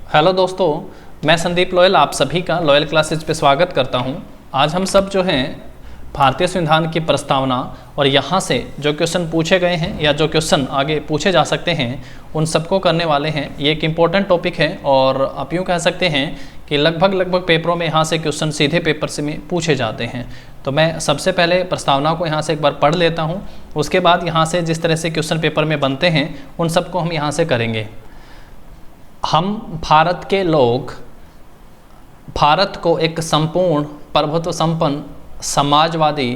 Hello दोस्तों, मैं Sandeep loyal आप सभी का लॉयल क्लासेज पे स्वागत करता हूं। आज हम सब जो हैं भारतीय संविधान की प्रस्तावना और यहाँ से जो क्वेश्चन पूछे गए हैं या जो क्वेश्चन आगे पूछे जा सकते हैं उन सबको करने वाले हैं। ये एक इम्पोर्टेंट टॉपिक है और आप यूँ कह सकते हैं कि लगभग पेपरों में यहाँ से क्वेश्चन सीधे पेपर से में पूछे जाते हैं। तो मैं सबसे पहले प्रस्तावना को यहाँ से एक बार पढ़ लेता हूँ, उसके बाद यहाँ से जिस तरह से क्वेश्चन पेपर में बनते हैं उन सबको हम यहाँ से करेंगे। हम भारत के लोग भारत को एक संपूर्ण प्रभुत्व संपन्न समाजवादी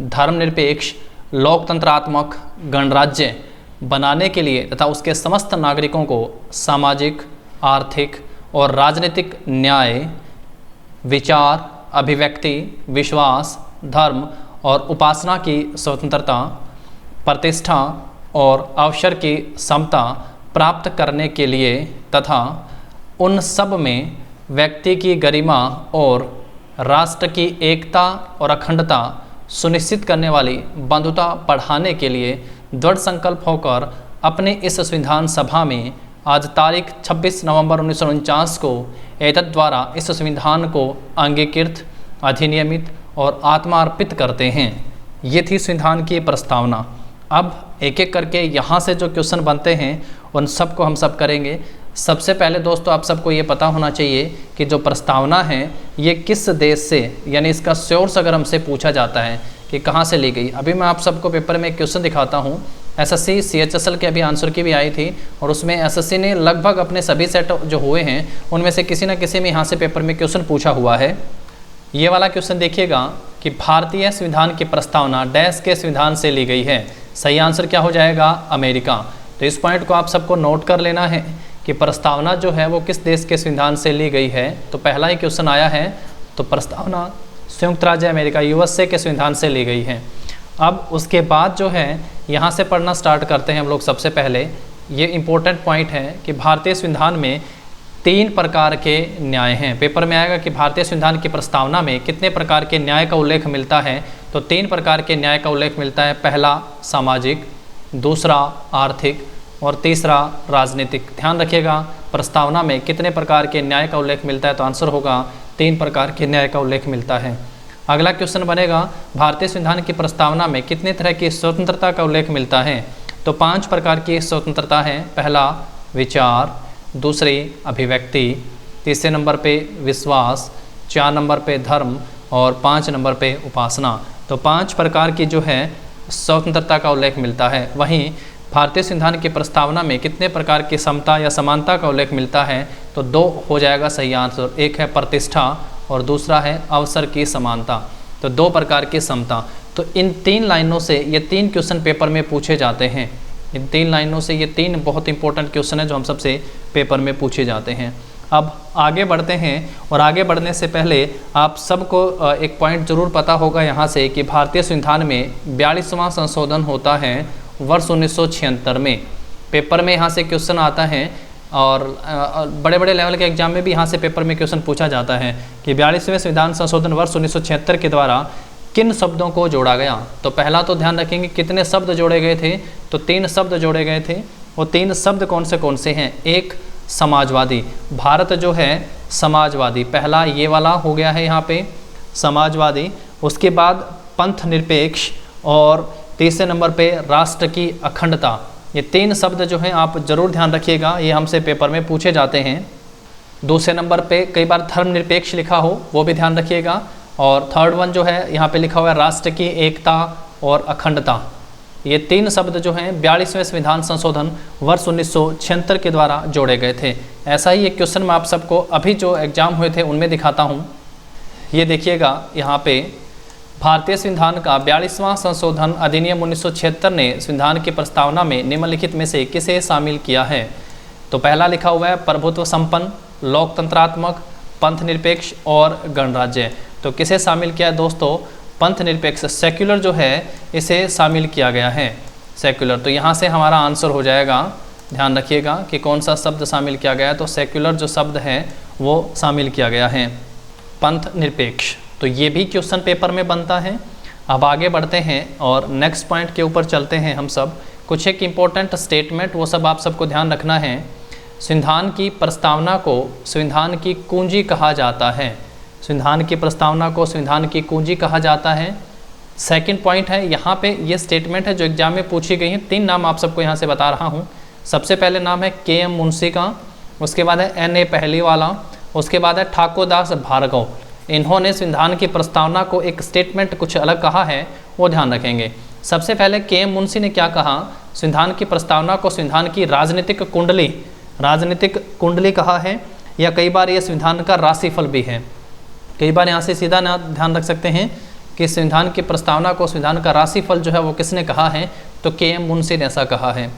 धर्मनिरपेक्ष लोकतंत्रात्मक गणराज्य बनाने के लिए तथा उसके समस्त नागरिकों को सामाजिक, आर्थिक और राजनीतिक न्याय, विचार, अभिव्यक्ति, विश्वास, धर्म और उपासना की स्वतंत्रता, प्रतिष्ठा और अवसर की समता प्राप्त करने के लिए तथा उन सब में व्यक्ति की गरिमा और राष्ट्र की एकता और अखंडता सुनिश्चित करने वाली बंधुता बढ़ाने के लिए दृढ़ संकल्प होकर अपने इस संविधान सभा में आज तारीख 26 नवंबर 1949 को एतद द्वारा इस संविधान को अंगीकृत, अधिनियमित और आत्मार्पित करते हैं। ये थी संविधान की प्रस्तावना। अब एक एक करके यहाँ से जो क्वेश्चन बनते हैं उन सबको हम सब करेंगे। सबसे पहले दोस्तों आप सबको ये पता होना चाहिए कि जो प्रस्तावना है ये किस देश से, यानी इसका सोर्स अगर हमसे पूछा जाता है कि कहाँ से ली गई। अभी मैं आप सबको पेपर में एक क्वेश्चन दिखाता हूँ। एसएससी CHSL के अभी आंसर की भी आई थी और उसमें एसएससी ने लगभग अपने सभी सेट जो हुए हैं उनमें से किसी न किसी में यहाँ से पेपर में क्वेश्चन पूछा हुआ है। ये वाला क्वेश्चन देखिएगा कि भारतीय संविधान की प्रस्तावना डैश के संविधान से ली गई है। सही आंसर क्या हो जाएगा? अमेरिका। तो इस पॉइंट को आप सबको नोट कर लेना है कि प्रस्तावना जो है वो किस देश के संविधान से ली गई है। तो पहला ही क्वेश्चन आया है, तो प्रस्तावना संयुक्त राज्य अमेरिका USA के संविधान से ली गई है। अब उसके बाद जो है यहाँ से पढ़ना स्टार्ट करते हैं हम लोग। सबसे पहले ये इम्पोर्टेंट पॉइंट है कि भारतीय संविधान में 3 प्रकार के न्याय हैं। पेपर में आएगा कि भारतीय संविधान की प्रस्तावना में कितने प्रकार के न्याय का उल्लेख मिलता है। तो 3 प्रकार के न्याय का उल्लेख मिलता है। पहला सामाजिक, दूसरा आर्थिक और तीसरा राजनीतिक। ध्यान रखिएगा प्रस्तावना में कितने प्रकार के न्याय का उल्लेख मिलता है, तो आंसर होगा 3 प्रकार के न्याय का उल्लेख मिलता है। अगला क्वेश्चन बनेगा भारतीय संविधान की प्रस्तावना में कितने तरह की स्वतंत्रता का उल्लेख मिलता है। तो 5 प्रकार की स्वतंत्रता है। पहला विचार, दूसरी अभिव्यक्ति, तीसरे नंबर पे विश्वास, 4 नंबर पे धर्म और 5 नंबर पे उपासना। तो 5 प्रकार की जो है स्वतंत्रता का उल्लेख मिलता है। वहीं भारतीय संविधान की प्रस्तावना में कितने प्रकार की समता या समानता का उल्लेख मिलता है, तो 2 हो जाएगा सही आंसर। एक है प्रतिष्ठा और दूसरा है अवसर की समानता। तो 2 प्रकार की समता। तो इन 3 लाइनों से ये 3 क्वेश्चन पेपर में पूछे जाते हैं। इन 3 लाइनों से ये 3 बहुत इंपॉर्टेंट क्वेश्चन है जो हम सबसे पेपर में पूछे जाते हैं। अब आगे बढ़ते हैं और आगे बढ़ने से पहले आप सबको एक पॉइंट जरूर पता होगा यहाँ से कि भारतीय संविधान में 42वां संशोधन होता है वर्ष 1976 में। पेपर में यहाँ से क्वेश्चन आता है और बड़े बड़े लेवल के एग्जाम में भी यहाँ से पेपर में क्वेश्चन पूछा जाता है कि 42वें संविधान संशोधन वर्ष 1976 के द्वारा किन शब्दों को जोड़ा गया। तो पहला तो ध्यान रखेंगे कितने शब्द जोड़े गए थे, तो 3 शब्द जोड़े गए थे। वो 3 शब्द कौन से हैं? एक समाजवादी, भारत जो है समाजवादी, पहला ये वाला हो गया है यहाँ पे समाजवादी। उसके बाद पंथ निरपेक्ष और तीसरे नंबर पे राष्ट्र की अखंडता। ये 3 शब्द जो हैं आप जरूर ध्यान रखिएगा, ये हमसे पेपर में पूछे जाते हैं। दूसरे नंबर पे कई बार धर्मनिरपेक्ष लिखा हो वो भी ध्यान रखिएगा। और थर्ड वन जो है यहाँ पे लिखा हुआ है राष्ट्र की एकता और अखंडता। ये 3 शब्द जो हैं 42वें संविधान संशोधन वर्ष 1976 के द्वारा जोड़े गए थे। ऐसा ही एक क्वेश्चन मैं आप सबको अभी जो एग्जाम हुए थे उनमें दिखाता हूँ। ये देखिएगा यहाँ पे भारतीय संविधान का 42वां संशोधन अधिनियम 1976 ने संविधान की प्रस्तावना में निम्नलिखित में से किसे शामिल किया है। तो पहला लिखा हुआ है प्रभुत्व संपन्न, लोकतंत्रात्मक, पंथ निरपेक्ष और गणराज्य। तो किसे शामिल किया है दोस्तों? पंथ निरपेक्ष, सेक्युलर जो है इसे शामिल किया गया है, सेक्युलर। तो यहाँ से हमारा आंसर हो जाएगा। ध्यान रखिएगा कि कौन सा शब्द शामिल किया गया है। तो सेक्युलर जो शब्द है वो शामिल किया गया है, पंथ निरपेक्ष। तो ये भी क्वेश्चन पेपर में बनता है। अब आगे बढ़ते हैं और नेक्स्ट पॉइंट के ऊपर चलते हैं हम सब। कुछ एक इम्पोर्टेंट स्टेटमेंट वो सब आप सबको ध्यान रखना है। संविधान की प्रस्तावना को संविधान की कुंजी कहा जाता है। संविधान की प्रस्तावना को संविधान की कुंजी कहा जाता है। सेकंड पॉइंट है, यहाँ पे ये स्टेटमेंट है जो एग्जाम में पूछी गई है। 3 नाम आप सबको यहाँ से बता रहा हूँ। सबसे पहले नाम है के.एम. मुंशी का, उसके बाद है N.A. पहलीवाला, उसके बाद है ठाकुरदास भार्गव। इन्होंने संविधान की प्रस्तावना को एक स्टेटमेंट कुछ अलग कहा है, वो ध्यान रखेंगे। सबसे पहले के.एम. मुंशी ने क्या कहा, संविधान की प्रस्तावना को संविधान की राजनीतिक कुंडली कहा है, या कई बार ये संविधान का राशिफल भी है। कई बार यहाँ से सीधा ध्यान रख सकते हैं कि संविधान की प्रस्तावना को संविधान का राशिफल जो है वो किसने कहा है, तो के.एम. मुंशी ने ऐसा कहा है।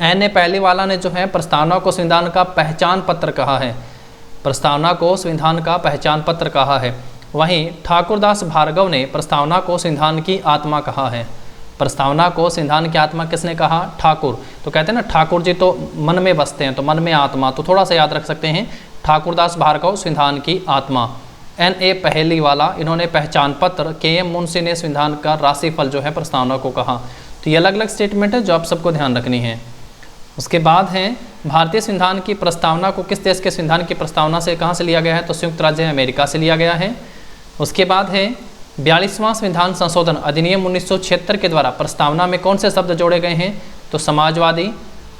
N.A. पहलीवाला ने जो है प्रस्तावना को संविधान का पहचान पत्र कहा है, प्रस्तावना को संविधान का पहचान पत्र कहा है। वहीं ठाकुरदास भार्गव ने प्रस्तावना को संविधान की आत्मा कहा है। प्रस्तावना को संविधान की आत्मा किसने कहा, ठाकुर। तो कहते हैं ना ठाकुर जी तो मन में बसते हैं, तो मन में आत्मा, तो थोड़ा सा याद रख सकते हैं, ठाकुरदास भार्गव संविधान की आत्मा। N.A. पहलीवाला इन्होंने पहचान पत्र, के.एम. मुंशी ने संविधान का राशिफल जो है प्रस्तावना को कहा। तो ये अलग अलग स्टेटमेंट है जो आप सबको ध्यान रखनी है। उसके बाद है भारतीय संविधान की प्रस्तावना को किस देश के संविधान की प्रस्तावना से कहाँ से लिया गया है, तो संयुक्त राज्य अमेरिका से लिया गया है। उसके बाद है 42वां संविधान संशोधन अधिनियम 1976 के द्वारा प्रस्तावना में कौन से शब्द जोड़े गए हैं, तो समाजवादी,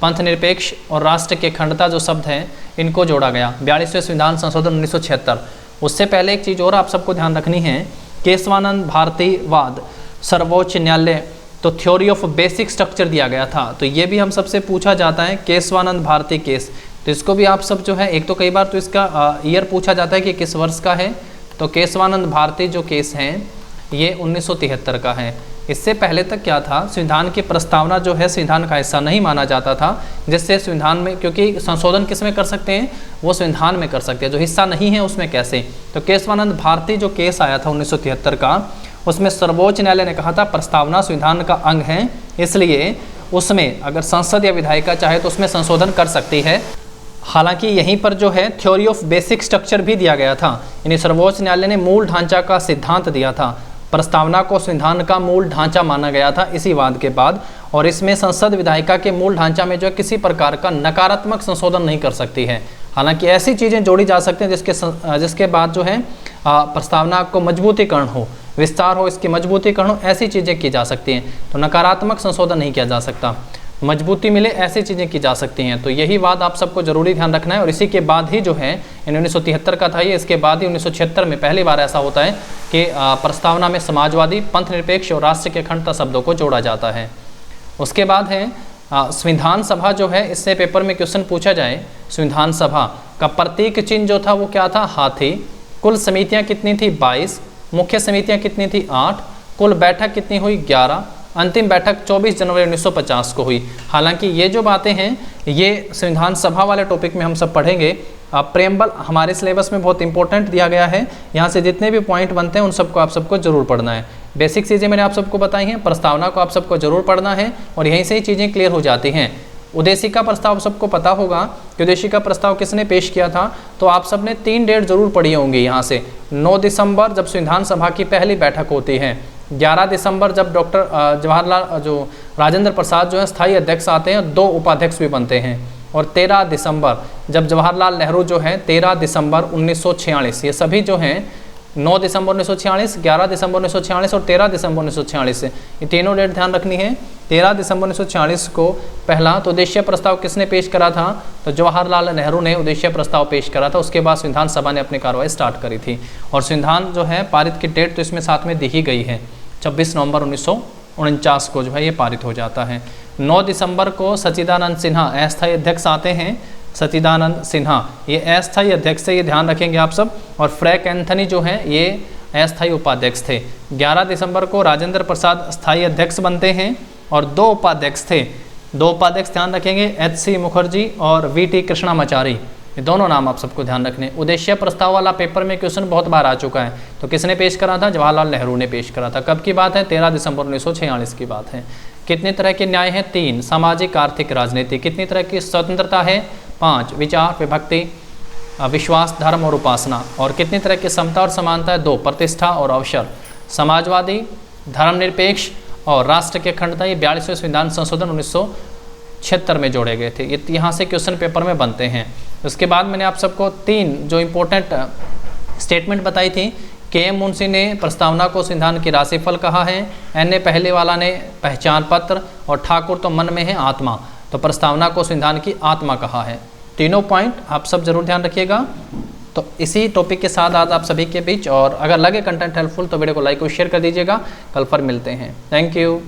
पंथनिरपेक्ष और राष्ट्र की अखंडता जो शब्द हैं इनको जोड़ा गया। 42वें संविधान संशोधन 1976। उससे पहले एक चीज़ और आप सबको ध्यान रखनी है, केशवानंद भारतीवाद सर्वोच्च न्यायालय, तो थ्योरी ऑफ बेसिक स्ट्रक्चर दिया गया था। तो ये भी हम सबसे पूछा जाता है, केशवानंद भारती केस। तो इसको भी आप सब जो है, एक तो कई बार तो इसका ईयर पूछा जाता है कि किस वर्ष का है, तो केशवानंद भारती जो केस हैं ये 1973 का है। इससे पहले तक क्या था, संविधान की प्रस्तावना जो है संविधान का हिस्सा नहीं माना जाता था, जिससे संविधान में, क्योंकि संशोधन किस में कर सकते हैं, वो संविधान में कर सकते हैं, जो हिस्सा नहीं है उसमें कैसे। तो केशवानंद भारती जो केस आया था 1973 का, उसमें सर्वोच्च न्यायालय ने कहा था प्रस्तावना संविधान का अंग है, इसलिए उसमें अगर संसद या विधायिका चाहे तो उसमें संशोधन कर सकती है। हालांकि यहीं पर जो है थ्योरी ऑफ बेसिक स्ट्रक्चर भी दिया गया था, यानी सर्वोच्च न्यायालय ने मूल ढांचा का सिद्धांत दिया था। प्रस्तावना को संविधान का मूल ढांचा माना गया था इसी वाद के बाद, और इसमें संसद विधायिका के मूल ढांचा में जो है किसी प्रकार का नकारात्मक संशोधन नहीं कर सकती है। हालांकि ऐसी चीज़ें जोड़ी जा सकती हैं जिसके बाद जो है प्रस्तावना को मजबूतीकरण हो, विस्तार हो, इसकी मजबूतीकरण हो, ऐसी चीज़ें की जा सकती हैं। तो नकारात्मक संशोधन नहीं किया जा सकता, मजबूती मिले ऐसी चीज़ें की जा सकती हैं। तो यही बात आप सबको जरूरी ध्यान रखना है। और इसी के बाद ही जो है 1973 का था ये, इसके बाद ही 1976 में पहली बार ऐसा होता है कि प्रस्तावना में समाजवादी, पंथनिरपेक्ष और राष्ट्र की अखंडता शब्दों को जोड़ा जाता है। उसके बाद है संविधान सभा जो है, इससे पेपर में क्वेश्चन पूछा जाए, संविधान सभा का प्रतीक चिन्ह जो था वो क्या था, हाथी। कुल समितियाँ कितनी थी, 22। मुख्य समितियाँ कितनी थी, 8। कुल बैठक कितनी हुई, 11। अंतिम बैठक 24 जनवरी 1950 को हुई। हालांकि ये जो बातें हैं ये संविधान सभा वाले टॉपिक में हम सब पढ़ेंगे। प्रेम्बल हमारे सिलेबस में बहुत इंपॉर्टेंट दिया गया है, यहाँ से जितने भी पॉइंट बनते हैं उन सबको आप सबको जरूर पढ़ना है। बेसिक चीज़ें मैंने आप सबको बताई हैं, प्रस्तावना को आप सबको जरूर पढ़ना है और यहीं से ही चीज़ें क्लियर हो जाती हैं। उद्देशिका प्रस्ताव सबको पता होगा कि उद्देशिका प्रस्ताव किसने पेश किया था, तो आप सबने 3 डेट जरूर पढ़ी होंगी यहाँ से। 9 दिसंबर जब संविधान सभा की पहली बैठक होती है, 11 दिसंबर जब डॉक्टर जवाहरलाल जो राजेंद्र प्रसाद जो है स्थायी अध्यक्ष आते हैं, 2 उपाध्यक्ष भी बनते हैं, और 13 दिसंबर जब जवाहरलाल नेहरू जो है 13 दिसंबर 1946, ये सभी जो हैं 9 दिसंबर 1946, 11 दिसंबर 1946 और 13 दिसंबर 1946 से, ये तीनों डेट ध्यान रखनी है। 13 दिसंबर 1946 को पहला तो उद्देश्य प्रस्ताव किसने पेश करा था, तो जवाहरलाल नेहरू ने उद्देश्य प्रस्ताव पेश करा था। उसके बाद संविधान सभा ने अपनी कार्रवाई स्टार्ट करी थी, और संविधान जो है पारित की डेट तो इसमें साथ में दी ही गई है, 26 नवंबर 1949 को जो है ये पारित हो जाता है। 9 दिसंबर को सच्चिदानंद सिन्हा अस्थायी अध्यक्ष आते हैं, सच्चिदानंद सिन्हा ये अस्थायी अध्यक्ष है, ये ध्यान रखेंगे आप सब। और फ्रैंक एंथनी जो हैं ये अस्थायी उपाध्यक्ष थे। 11 दिसंबर को राजेंद्र प्रसाद स्थायी अध्यक्ष बनते हैं और 2 उपाध्यक्ष थे। 2 उपाध्यक्ष ध्यान रखेंगे, H.C. मुखर्जी और V.T. कृष्णामाचारी, ये दोनों नाम आप सबको ध्यान रखने। उद्देश्य प्रस्ताव वाला पेपर में क्वेश्चन बहुत बार आ चुका है, तो किसने पेश करा था, जवाहरलाल नेहरू ने पेश करा था। कब की बात है, 13 दिसंबर 1946 की बात है। कितने तरह के न्याय हैं, 3। सामाजिक, आर्थिक, राजनीतिक। कितनी तरह की स्वतंत्रता है, 5। विचार, विभक्ति, विश्वास, धर्म और उपासना। और कितनी तरह की समता और समानता है, 2। प्रतिष्ठा और अवसर। समाजवादी, धर्मनिरपेक्ष और राष्ट्र की अखंडता, ये 42वें संविधान संशोधन 76 में जोड़े गए थे। ये यहाँ से क्वेश्चन पेपर में बनते हैं। उसके बाद मैंने आप सबको 3 जो इम्पोर्टेंट स्टेटमेंट बताई थी। के एम मुंशी ने प्रस्तावना को संविधान की राशिफल कहा है, एन ए पहले वाला ने पहचान पत्र, और ठाकुर तो मन में है आत्मा, तो प्रस्तावना को संविधान की आत्मा कहा है। तीनों पॉइंट आप सब जरूर ध्यान रखिएगा। तो इसी टॉपिक के साथ आज आप सभी के बीच, और अगर लगे कंटेंट हेल्पफुल तो वीडियो को लाइक और शेयर कर दीजिएगा। कल फिर मिलते हैं। Thank you.